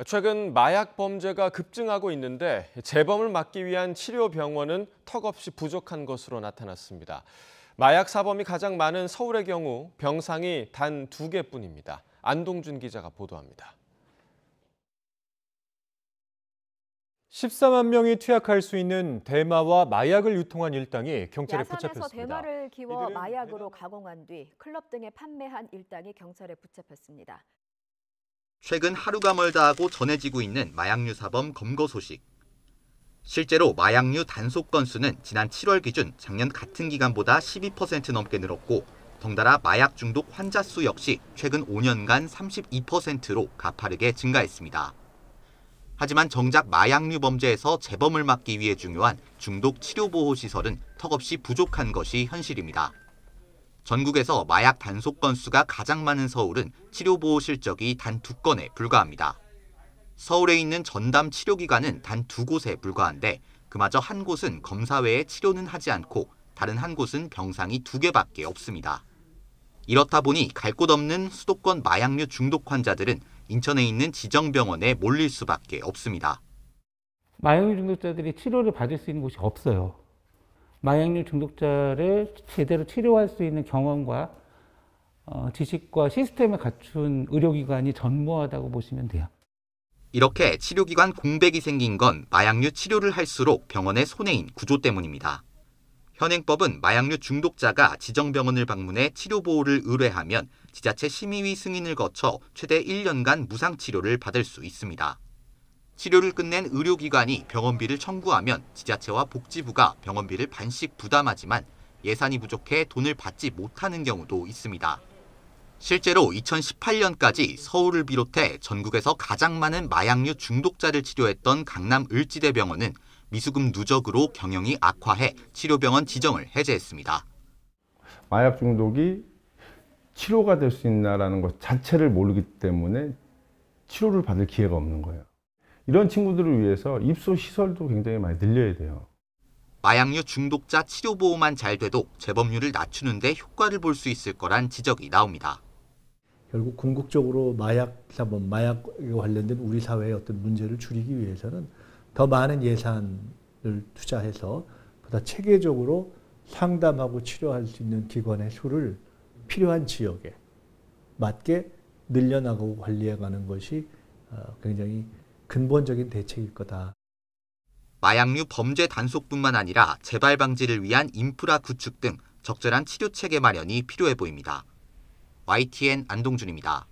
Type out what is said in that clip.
최근 마약 범죄가 급증하고 있는데 재범을 막기 위한 치료 병원은 턱없이 부족한 것으로 나타났습니다. 마약 사범이 가장 많은 서울의 경우 병상이 단 2개뿐입니다. 안동준 기자가 보도합니다. 14만 명이 투약할 수 있는 대마와 마약을 유통한 일당이 경찰에 야산에서 붙잡혔습니다. 대마를 키워 마약으로 가공한 뒤 클럽 등에 판매한 일당이 경찰에 붙잡혔습니다. 최근 하루가 멀다 하고 전해지고 있는 마약류 사범 검거 소식. 실제로 마약류 단속 건수는 지난 7월 기준 작년 같은 기간보다 12% 넘게 늘었고, 덩달아 마약 중독 환자 수 역시 최근 5년간 32%로 가파르게 증가했습니다. 하지만 정작 마약류 범죄에서 재범을 막기 위해 중요한 중독 치료보호 시설은 턱없이 부족한 것이 현실입니다. 전국에서 마약 단속 건수가 가장 많은 서울은 치료보호 실적이 단 2건에 불과합니다. 서울에 있는 전담 치료기관은 단 2곳에 불과한데 그마저 한 곳은 검사 외에 치료는 하지 않고 다른 한 곳은 병상이 2개밖에 없습니다. 이렇다 보니 갈 곳 없는 수도권 마약류 중독 환자들은 인천에 있는 지정병원에 몰릴 수밖에 없습니다. 마약류 중독자들이 치료를 받을 수 있는 곳이 없어요. 마약류 중독자를 제대로 치료할 수 있는 경험과 지식과 시스템을 갖춘 의료기관이 전무하다고 보시면 돼요. 이렇게 치료기관 공백이 생긴 건 마약류 치료를 할수록 병원의 손해인 구조 때문입니다. 현행법은 마약류 중독자가 지정병원을 방문해 치료보호를 의뢰하면 지자체 심의위 승인을 거쳐 최대 1년간 무상치료를 받을 수 있습니다. 치료를 끝낸 의료기관이 병원비를 청구하면 지자체와 복지부가 병원비를 반씩 부담하지만 예산이 부족해 돈을 받지 못하는 경우도 있습니다. 실제로 2018년까지 서울을 비롯해 전국에서 가장 많은 마약류 중독자를 치료했던 강남 을지대병원은 미수금 누적으로 경영이 악화해 치료병원 지정을 해제했습니다. 마약 중독이 치료가 될 수 있나라는 것 자체를 모르기 때문에 치료를 받을 기회가 없는 거예요. 이런 친구들을 위해서 입소 시설도 굉장히 많이 늘려야 돼요. 마약류 중독자 치료보호만 잘 돼도 재범률을 낮추는 데 효과를 볼 수 있을 거란 지적이 나옵니다. 결국 궁극적으로 마약 사범, 마약에 관련된 우리 사회의 어떤 문제를 줄이기 위해서는 더 많은 예산을 투자해서 보다 체계적으로 상담하고 치료할 수 있는 기관의 수를 필요한 지역에 맞게 늘려나가고 관리해가는 것이 굉장히 근본적인 대책일 거다. 마약류 범죄 단속뿐만 아니라 재발 방지를 위한 인프라 구축 등 적절한 치료 체계 마련이 필요해 보입니다. YTN 안동준입니다.